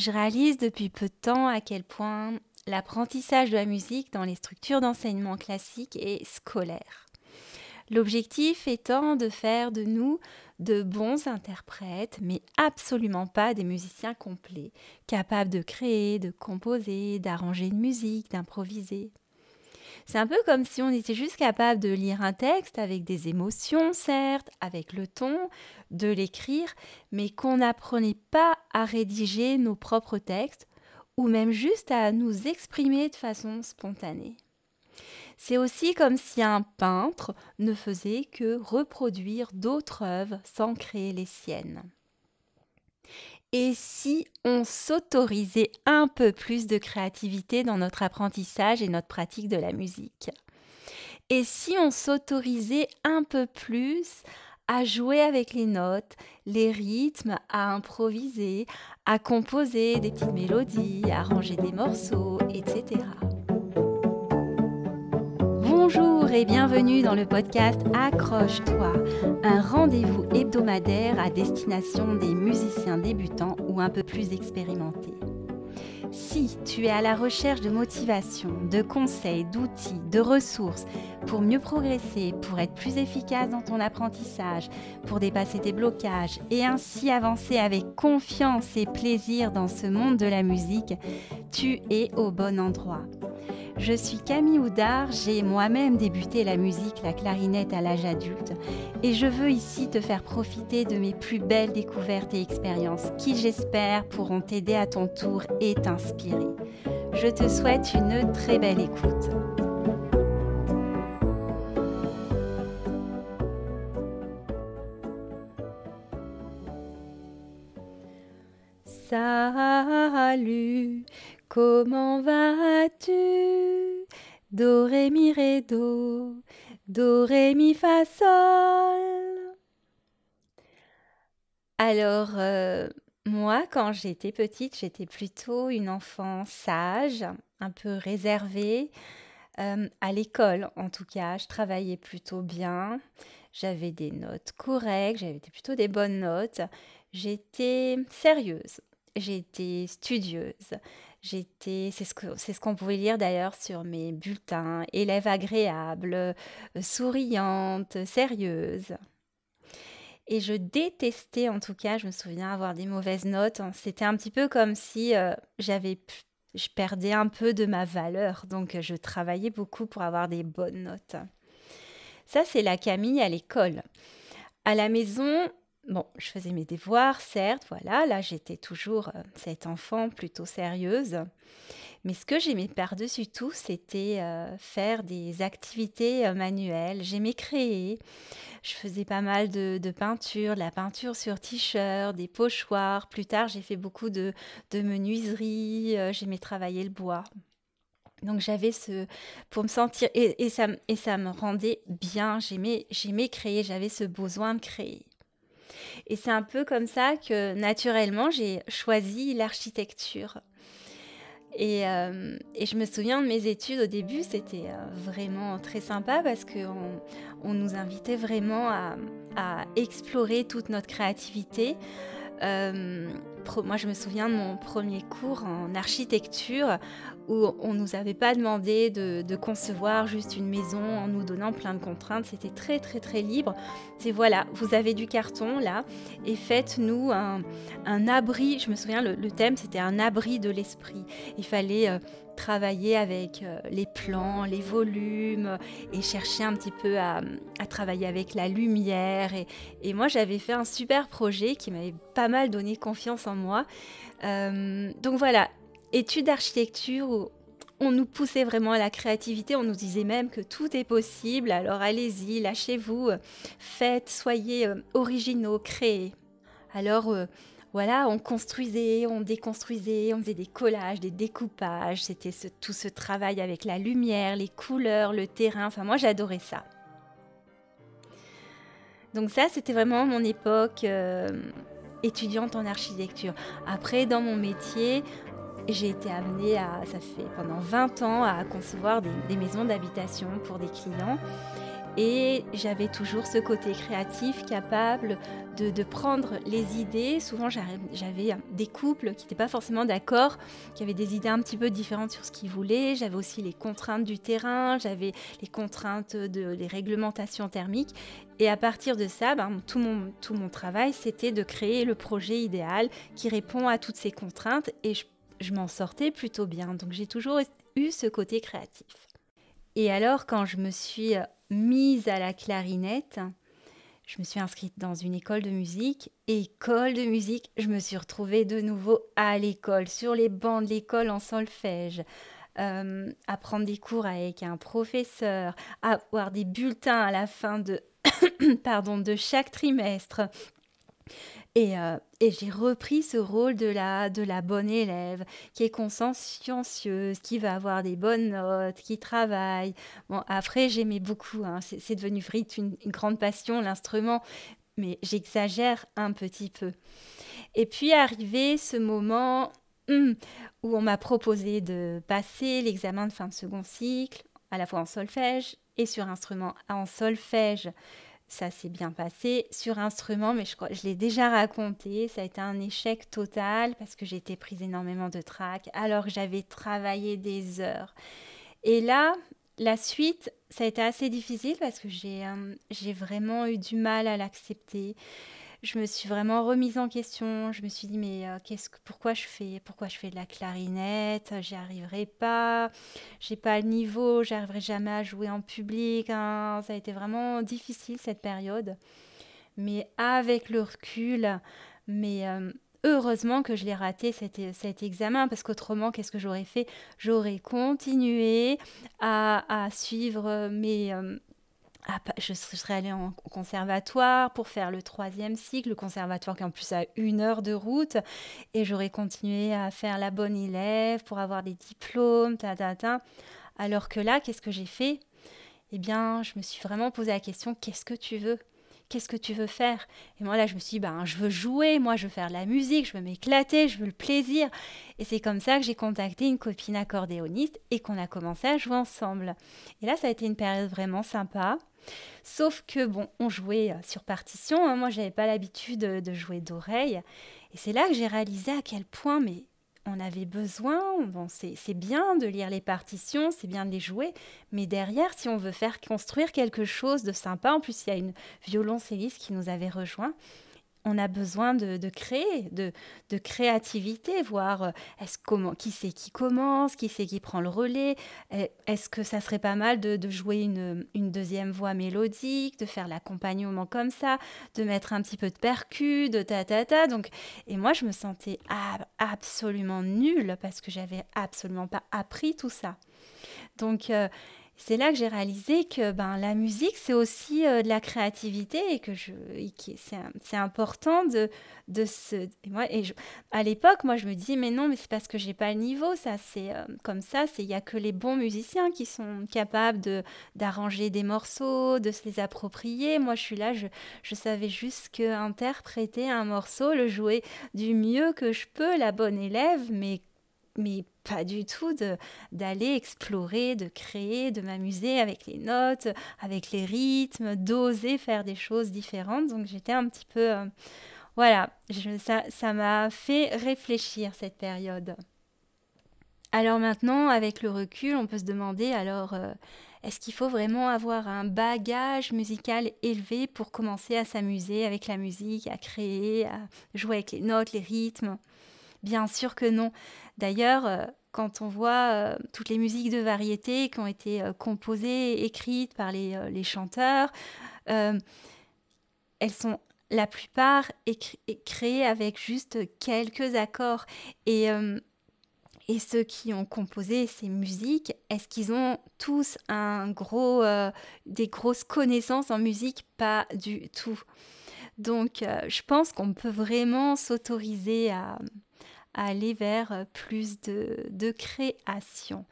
Je réalise depuis peu de temps à quel point l'apprentissage de la musique dans les structures d'enseignement classique est scolaire. L'objectif étant de faire de nous de bons interprètes, mais absolument pas des musiciens complets, capables de créer, de composer, d'arranger une musique, d'improviser. C'est un peu comme si on était juste capable de lire un texte avec des émotions, certes, avec le ton, de l'écrire, mais qu'on n'apprenait pas à rédiger nos propres textes ou même juste à nous exprimer de façon spontanée. C'est aussi comme si un peintre ne faisait que reproduire d'autres œuvres sans créer les siennes. Et si on s'autorisait un peu plus de créativité dans notre apprentissage et notre pratique de la musique? Et si on s'autorisait un peu plus à jouer avec les notes, les rythmes, à improviser, à composer des petites mélodies, à arranger des morceaux, etc. Bonjour et bienvenue dans le podcast Accroche-toi, un rendez-vous hebdomadaire à destination des musiciens débutants ou un peu plus expérimentés. Si tu es à la recherche de motivation, de conseils, d'outils, de ressources pour mieux progresser, pour être plus efficace dans ton apprentissage, pour dépasser tes blocages et ainsi avancer avec confiance et plaisir dans ce monde de la musique, tu es au bon endroit. Je suis Camille Houdard, j'ai moi-même débuté la musique, la clarinette à l'âge adulte et je veux ici te faire profiter de mes plus belles découvertes et expériences qui, j'espère, pourront t'aider à ton tour et t'inspirer. Je te souhaite une très belle écoute. Salut, comment vas-tu? Do, ré, mi, ré, do, ré, mi, fa, sol. Alors, moi, quand j'étais petite, j'étais plutôt une enfant sage, un peu réservée. À l'école, en tout cas, je travaillais plutôt bien. J'avais des notes correctes, j'avais plutôt des bonnes notes. J'étais sérieuse, j'étais studieuse. C'est ce qu'on pouvait lire d'ailleurs sur mes bulletins, élève agréable, souriante, sérieuse. Et je détestais, en tout cas, je me souviens avoir des mauvaises notes. C'était un petit peu comme si je perdais un peu de ma valeur. Donc, je travaillais beaucoup pour avoir des bonnes notes. Ça, c'est la Camille à l'école. À la maison, bon, je faisais mes devoirs, certes, voilà. Là, j'étais toujours cette enfant plutôt sérieuse. Mais ce que j'aimais par-dessus tout, c'était faire des activités manuelles. J'aimais créer. Je faisais pas mal de peinture, de la peinture sur t-shirt, des pochoirs. Plus tard, j'ai fait beaucoup de menuiserie. J'aimais travailler le bois. Donc pour me sentir, et ça me rendait bien. J'aimais créer, j'avais ce besoin de créer. Et c'est un peu comme ça que naturellement, j'ai choisi l'architecture. Et je me souviens de mes études au début, c'était vraiment très sympa parce qu'on nous invitait vraiment à explorer toute notre créativité. Moi, je me souviens de mon premier cours en architecture où on ne nous avait pas demandé de concevoir juste une maison en nous donnant plein de contraintes. C'était très, très, très libre. C'est voilà, vous avez du carton là et faites-nous un abri. Je me souviens, le thème, c'était un abri de l'esprit. Il fallait travailler avec les plans, les volumes et chercher un petit peu à travailler avec la lumière. Et moi, j'avais fait un super projet qui m'avait pas mal donné confiance en moi. Donc voilà, études d'architecture où on nous poussait vraiment à la créativité, on nous disait même que tout est possible, alors allez-y, lâchez-vous, faites, soyez originaux, créez. Alors voilà, on construisait, on déconstruisait, on faisait des collages, des découpages, c'était tout ce travail avec la lumière, les couleurs, le terrain, enfin moi j'adorais ça. Donc ça, c'était vraiment mon époque étudiante en architecture. Après, dans mon métier, j'ai été amenée ça fait pendant 20 ans, à concevoir des maisons d'habitation pour des clients. Et j'avais toujours ce côté créatif capable de prendre les idées. Souvent, j'avais des couples qui n'étaient pas forcément d'accord, qui avaient des idées un petit peu différentes sur ce qu'ils voulaient. J'avais aussi les contraintes du terrain, j'avais les contraintes des réglementations thermiques. Et à partir de ça, tout mon travail, c'était de créer le projet idéal qui répond à toutes ces contraintes. Et je m'en sortais plutôt bien. Donc, j'ai toujours eu ce côté créatif. Et alors, quand je me suis mise à la clarinette, je me suis inscrite dans une école de musique. Et école de musique, je me suis retrouvée de nouveau à l'école, sur les bancs de l'école en solfège, à prendre des cours avec un professeur, à avoir des bulletins à la fin de chaque trimestre. Et j'ai repris ce rôle de la bonne élève, qui est consciencieuse, qui va avoir des bonnes notes, qui travaille. Bon, après, j'aimais beaucoup, hein, c'est devenu vite une grande passion, l'instrument, mais j'exagère un petit peu. Et puis arrivé ce moment où on m'a proposé de passer l'examen de fin de second cycle, à la fois en solfège et sur instrument. En solfège, ça s'est bien passé. Sur instrument, mais je crois, je l'ai déjà raconté, ça a été un échec total parce que j'ai été prise énormément de trac alors que j'avais travaillé des heures. Et là, la suite, ça a été assez difficile parce que j'ai vraiment eu du mal à l'accepter. Je me suis vraiment remise en question. Je me suis dit, mais pourquoi je fais de la clarinette? J'y arriverai pas. J'ai pas le niveau. J'arriverai jamais à jouer en public, hein. Ça a été vraiment difficile cette période. Mais avec le recul, mais heureusement que je l'ai raté cet examen parce qu'autrement, qu'est-ce que j'aurais fait? J'aurais continué à suivre je serais allée au conservatoire pour faire le troisième cycle, le conservatoire qui en plus a 1 heure de route, et j'aurais continué à faire la bonne élève pour avoir des diplômes, ta, ta, ta. Alors que là, qu'est-ce que j'ai fait? Eh bien, je me suis vraiment posé la question, qu'est-ce que tu veux? Qu'est-ce que tu veux faire? Et moi, là, je me suis dit, je veux jouer, moi, je veux faire de la musique, je veux m'éclater, je veux le plaisir. Et c'est comme ça que j'ai contacté une copine accordéoniste et qu'on a commencé à jouer ensemble. Et là, ça a été une période vraiment sympa. Sauf que, bon, on jouait sur partition, hein. Moi, j'avais pas l'habitude de jouer d'oreille. Et c'est là que j'ai réalisé à quel point, mais on avait besoin. Bon, c'est bien de lire les partitions, c'est bien de les jouer. Mais derrière, si on veut faire construire quelque chose de sympa, en plus, il y a une violoncelliste qui nous avait rejoint. On a besoin de créer, de créativité, voir qui c'est qui commence, qui c'est qui prend le relais. Est-ce que ça serait pas mal de jouer une deuxième voix mélodique, de faire l'accompagnement comme ça, de mettre un petit peu de percu, de ta ta ta. Donc, et moi, je me sentais absolument nulle parce que j'avais absolument pas appris tout ça. Donc, c'est là que j'ai réalisé que la musique, c'est aussi de la créativité c'est important à l'époque, moi, je me disais, mais non, mais c'est parce que j'ai pas le niveau, ça, c'est comme ça, il y a que les bons musiciens qui sont capables d'arranger des morceaux, de se les approprier. Moi, je suis là, je savais juste que interpréter un morceau, le jouer du mieux que je peux, la bonne élève, mais pas du tout d'aller explorer, de créer, de m'amuser avec les notes, avec les rythmes, d'oser faire des choses différentes. Donc j'étais un petit peu... voilà, ça m'a fait réfléchir cette période. Alors maintenant, avec le recul, on peut se demander, alors, est-ce qu'il faut vraiment avoir un bagage musical élevé pour commencer à s'amuser avec la musique, à créer, à jouer avec les notes, les rythmes? Bien sûr que non. D'ailleurs, quand on voit toutes les musiques de variété qui ont été composées, écrites par les chanteurs, euh, elles sont la plupart créées avec juste quelques accords. Et, euh, et ceux qui ont composé ces musiques, est-ce qu'ils ont tous des grosses connaissances en musique? Pas du tout. Donc, je pense qu'on peut vraiment s'autoriser à aller vers plus de création.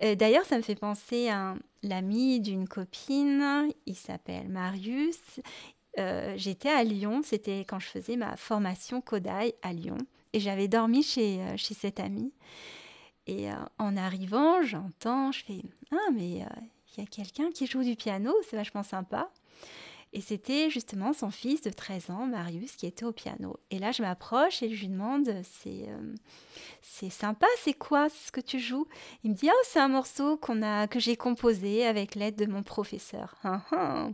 D'ailleurs, ça me fait penser à l'ami d'une copine, il s'appelle Marius. J'étais à Lyon, c'était quand je faisais ma formation Kodai à Lyon, et j'avais dormi chez cet ami. Et en arrivant, j'entends, je fais « Ah, mais il y a quelqu'un qui joue du piano, c'est vachement sympa. Et c'était justement son fils de 13 ans, Marius, qui était au piano. Et là, je m'approche et je lui demande, c'est sympa, c'est quoi ce que tu joues? Il me dit, oh, c'est un morceau que j'ai composé avec l'aide de mon professeur. Hein, hein.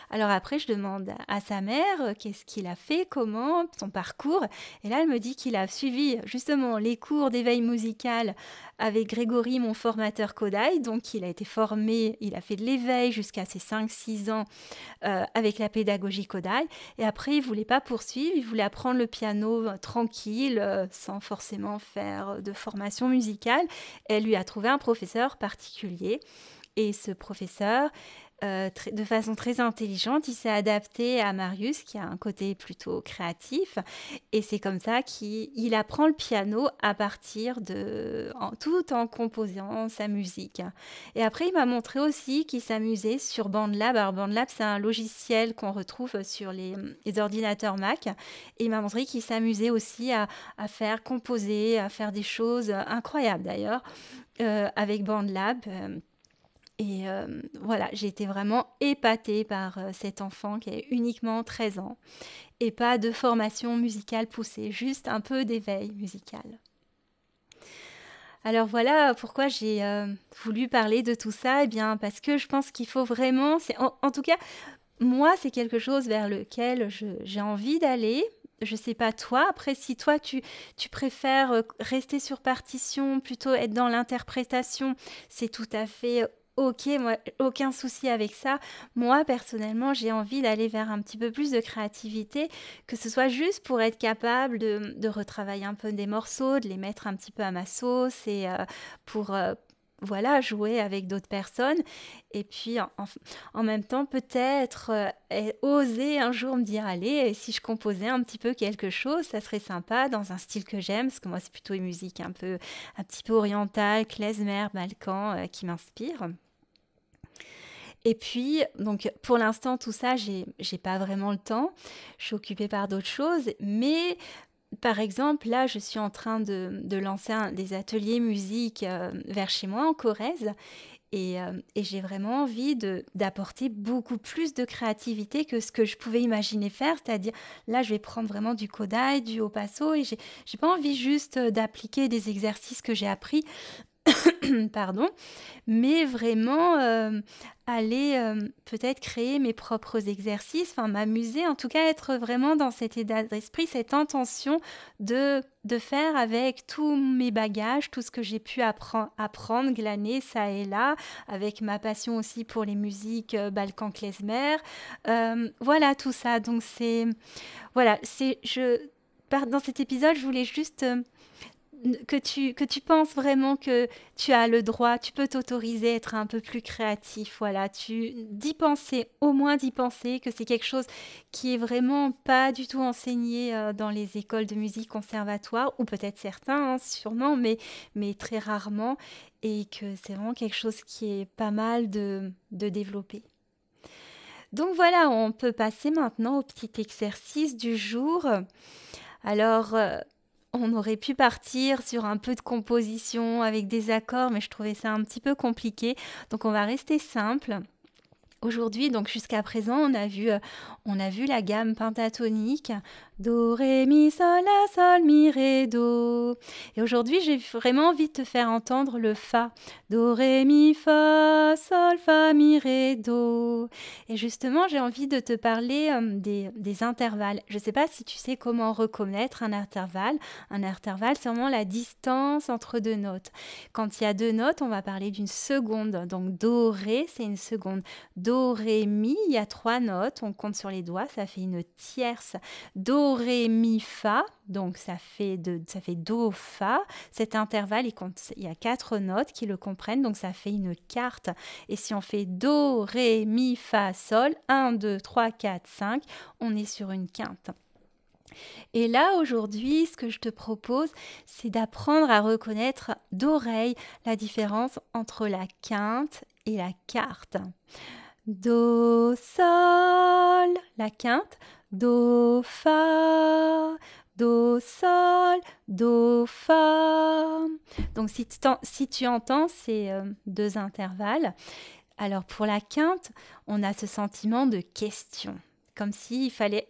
Alors après, je demande à sa mère qu'est-ce qu'il a fait, comment, son parcours. Et là, elle me dit qu'il a suivi justement les cours d'éveil musical avec Grégory, mon formateur Kodály. Donc, il a été formé, il a fait de l'éveil jusqu'à ses 5-6 ans avec la pédagogie Kodály. Et après, il voulait pas poursuivre, il voulait apprendre le piano tranquille, sans forcément faire de formation musicale. Elle lui a trouvé un professeur particulier. Et ce professeur, de façon très intelligente, il s'est adapté à Marius, qui a un côté plutôt créatif. Et c'est comme ça qu'il apprend le piano tout en composant sa musique. Et après, il m'a montré aussi qu'il s'amusait sur BandLab. Alors, BandLab, c'est un logiciel qu'on retrouve sur les ordinateurs Mac. Et il m'a montré qu'il s'amusait aussi à faire composer, à faire des choses incroyables d'ailleurs, avec BandLab. Voilà, j'ai été vraiment épatée par cet enfant qui a uniquement 13 ans et pas de formation musicale poussée, juste un peu d'éveil musical. Alors voilà pourquoi j'ai voulu parler de tout ça. Eh bien, parce que je pense qu'il faut vraiment, en tout cas, moi, c'est quelque chose vers lequel j'ai envie d'aller. Je sais pas toi, après si toi tu préfères rester sur partition, plutôt être dans l'interprétation, c'est tout à fait ok, moi, aucun souci avec ça. Moi, personnellement, j'ai envie d'aller vers un petit peu plus de créativité, que ce soit juste pour être capable de retravailler un peu des morceaux, de les mettre un petit peu à ma sauce et pour voilà, jouer avec d'autres personnes. Et puis, en même temps, peut-être oser un jour me dire, allez, et si je composais un petit peu quelque chose, ça serait sympa dans un style que j'aime, parce que moi, c'est plutôt une musique un petit peu orientale, klezmer, balkan, qui m'inspire. Et puis, donc, pour l'instant, tout ça, j'ai pas vraiment le temps. Je suis occupée par d'autres choses, mais par exemple, là, je suis en train de lancer des ateliers musique vers chez moi, en Corrèze. Et j'ai vraiment envie d'apporter beaucoup plus de créativité que ce que je pouvais imaginer faire. C'est-à-dire, là, je vais prendre vraiment du Kodály, du haut passo, et j'ai pas envie juste d'appliquer des exercices que j'ai appris, pardon, mais vraiment aller peut-être créer mes propres exercices, enfin m'amuser, en tout cas être vraiment dans cet état d'esprit, cette intention de faire avec tous mes bagages, tout ce que j'ai pu apprendre, glaner ça et là, avec ma passion aussi pour les musiques balkan klezmer, voilà tout ça. Donc voilà, dans cet épisode, je voulais juste que tu penses vraiment que tu as le droit, tu peux t'autoriser à être un peu plus créatif, voilà, d'y penser, au moins d'y penser, que c'est quelque chose qui est vraiment pas du tout enseigné dans les écoles de musique conservatoire, ou peut-être certains, hein, sûrement, mais très rarement, et que c'est vraiment quelque chose qui est pas mal de développer. Donc voilà, on peut passer maintenant au petit exercice du jour. Alors, on aurait pu partir sur un peu de composition avec des accords, mais je trouvais ça un petit peu compliqué. Donc on va rester simple. Aujourd'hui, donc jusqu'à présent, on a vu la gamme pentatonique do, ré, mi, sol, la, sol, mi, ré, do. Et aujourd'hui, j'ai vraiment envie de te faire entendre le fa. Do, ré, mi, fa, sol, fa, mi, ré, do. Et justement, j'ai envie de te parler des intervalles. Je ne sais pas si tu sais comment reconnaître un intervalle. Un intervalle, c'est vraiment la distance entre deux notes. Quand il y a deux notes, on va parler d'une seconde. Donc do, ré, c'est une seconde. Do, ré, mi, il y a 3 notes, on compte sur les doigts, ça fait une tierce. Do, ré, mi, fa, donc ça fait do, fa. Cet intervalle, il y a 4 notes qui le comprennent, donc ça fait une quarte. Et si on fait do, ré, mi, fa, sol, 1, 2, 3, 4, 5, on est sur une quinte. Et là, aujourd'hui, ce que je te propose, c'est d'apprendre à reconnaître d'oreille la différence entre la quinte et la quarte. Do, sol, la quinte, do, fa, do, sol, do, fa. Donc si tu entends ces deux intervalles, Alors pour la quinte, on a ce sentiment de question, comme s'il fallait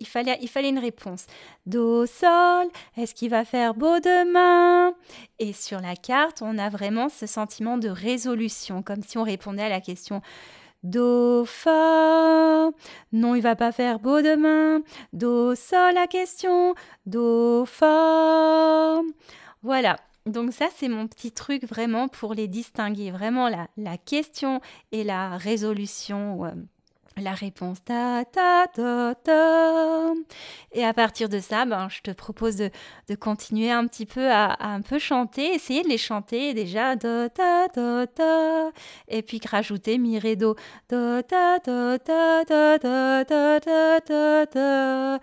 une réponse. Do, sol, est-ce qu'il va faire beau demain? Et sur la carte, on a vraiment ce sentiment de résolution, comme si on répondait à la question Do, fa, non, il va pas faire beau demain. Do, sol, la question. Do, fa. Voilà. Donc ça, c'est mon petit truc vraiment pour les distinguer. Vraiment la question et la résolution, la réponse. Ta, ta, ta, ta. Et à partir de ça, je te propose de continuer un petit peu à un peu chanter. Essayer de les chanter déjà. Da, ta, ta, ta. Et puis rajouter mi, ré, do. Da, ta, ta, ta, ta, ta, ta, ta, ta, ta.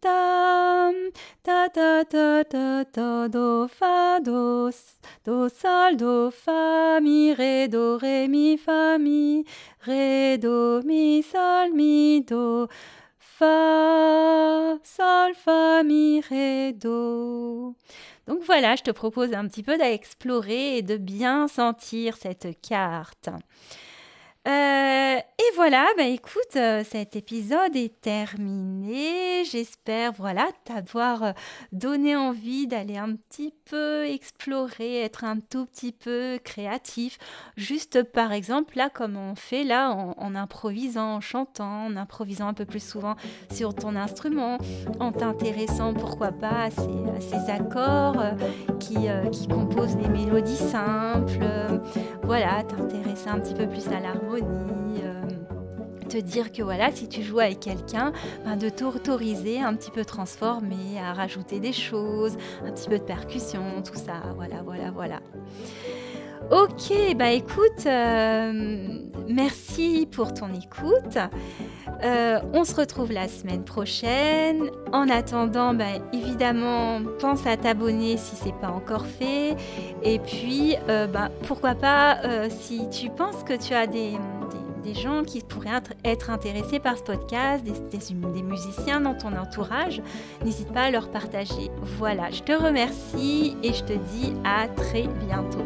Ta, ta, ta, ta, ta, ta, do, fa, do, do, sol, do, fa, mi, fa, mi, ré, do, mi, sol, mi, do, fa, sol, fa, mi, ré, do. Donc voilà, je te propose un petit peu d'explorer et de bien sentir cette carte. Et voilà, écoute, cet épisode est terminé. J'espère, t'avoir donné envie d'aller un petit peu explorer, être un tout petit peu créatif. Juste, par exemple, là, comme on fait là, en improvisant, en chantant, en improvisant un peu plus souvent sur ton instrument, en t'intéressant, pourquoi pas, à ces accords qui composent les mélodies simples. Voilà, t'intéresser un petit peu plus à l'harmonie, te dire que si tu joues avec quelqu'un, de t'autoriser un petit peu transformer, à rajouter des choses, un petit peu de percussion, tout ça, voilà. Ok, écoute, merci pour ton écoute. On se retrouve la semaine prochaine. En attendant, évidemment, pense à t'abonner si c'est pas encore fait. Et puis, pourquoi pas, si tu penses que tu as des gens qui pourraient être intéressés par ce podcast, des musiciens dans ton entourage, n'hésite pas à leur partager. Voilà, je te remercie et je te dis à très bientôt.